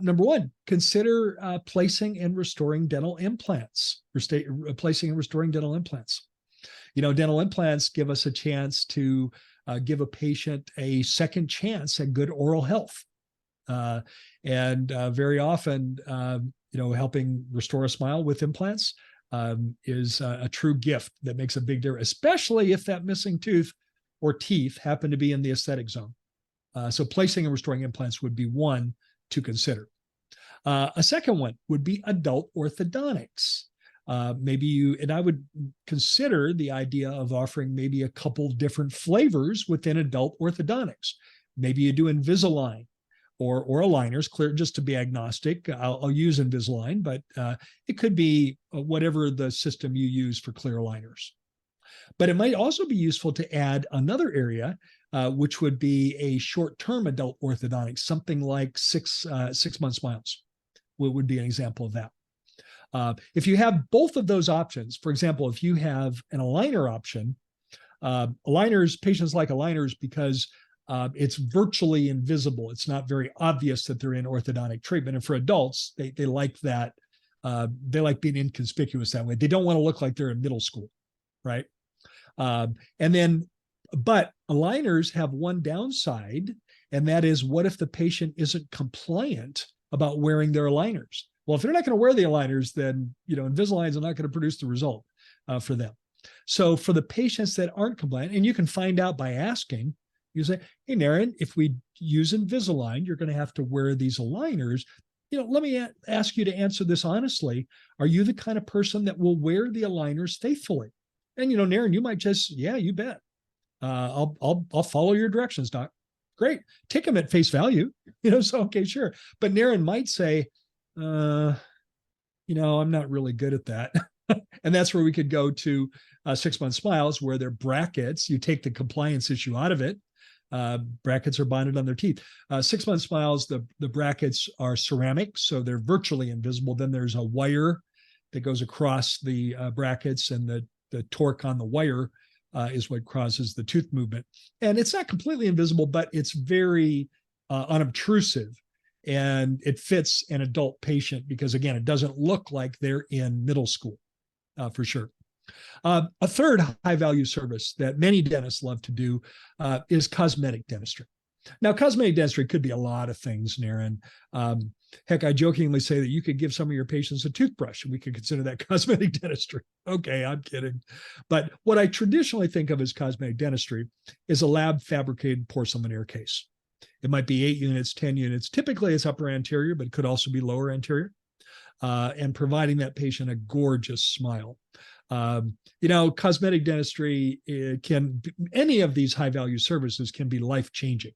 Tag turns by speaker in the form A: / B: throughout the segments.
A: Number one, consider placing and restoring dental implants, placing and restoring dental implants. Dental implants give us a chance to give a patient a second chance at good oral health. And very often, helping restore a smile with implants is a true gift that makes a big difference, especially if that missing tooth or teeth happen to be in the aesthetic zone. So placing and restoring implants would be one to consider. A second one would be adult orthodontics. And I would consider the idea of offering maybe a couple different flavors within adult orthodontics. Maybe you do Invisalign or aligners, clear, just to be agnostic. I'll use Invisalign, but it could be whatever the system you use for clear aligners. But it might also be useful to add another area, which would be a short-term adult orthodontics, something like 6 month smiles would be an example of that. If you have both of those options, for example, if you have an aligner option, patients like aligners because it's virtually invisible. It's not very obvious that they're in orthodontic treatment. And for adults, they like that. They like being inconspicuous that way. They don't want to look like they're in middle school, right? But aligners have one downside, and that is, what if the patient isn't compliant about wearing their aligners? Well, if they're not going to wear the aligners, then Invisaligns are not going to produce the result for them. So for the patients that aren't compliant, and you can find out by asking, you say, hey, Naren, if we use Invisalign, you're going to have to wear these aligners. Let me ask you to answer this honestly. Are you the kind of person that will wear the aligners faithfully? And, Naren, you might just, yeah, you bet. I'll follow your directions, doc. Great. Take them at face value, so, okay, sure. But Naren might say, I'm not really good at that. And that's where we could go to 6 month smiles, where they're brackets. You take the compliance issue out of it. Brackets are bonded on their teeth. 6 month smiles, the brackets are ceramic, so they're virtually invisible. Then there's a wire that goes across the brackets, and the torque on the wire is what causes the tooth movement. And it's not completely invisible, but it's very unobtrusive. And it fits an adult patient because, again, it doesn't look like they're in middle school, for sure. A third high-value service that many dentists love to do is cosmetic dentistry. Now, cosmetic dentistry could be a lot of things, Naren. Heck, I jokingly say that you could give some of your patients a toothbrush, and we could consider that cosmetic dentistry. Okay, I'm kidding. But what I traditionally think of as cosmetic dentistry is a lab-fabricated porcelain veneer case. It might be 8 units, 10 units. Typically, it's upper anterior, but it could also be lower anterior, and providing that patient a gorgeous smile. Cosmetic dentistry any of these high-value services can be life-changing.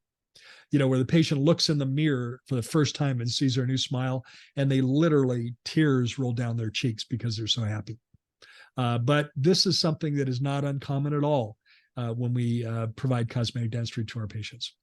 A: Where the patient looks in the mirror for the first time and sees their new smile, and they literally, tears roll down their cheeks because they're so happy. But this is something that is not uncommon at all when we provide cosmetic dentistry to our patients.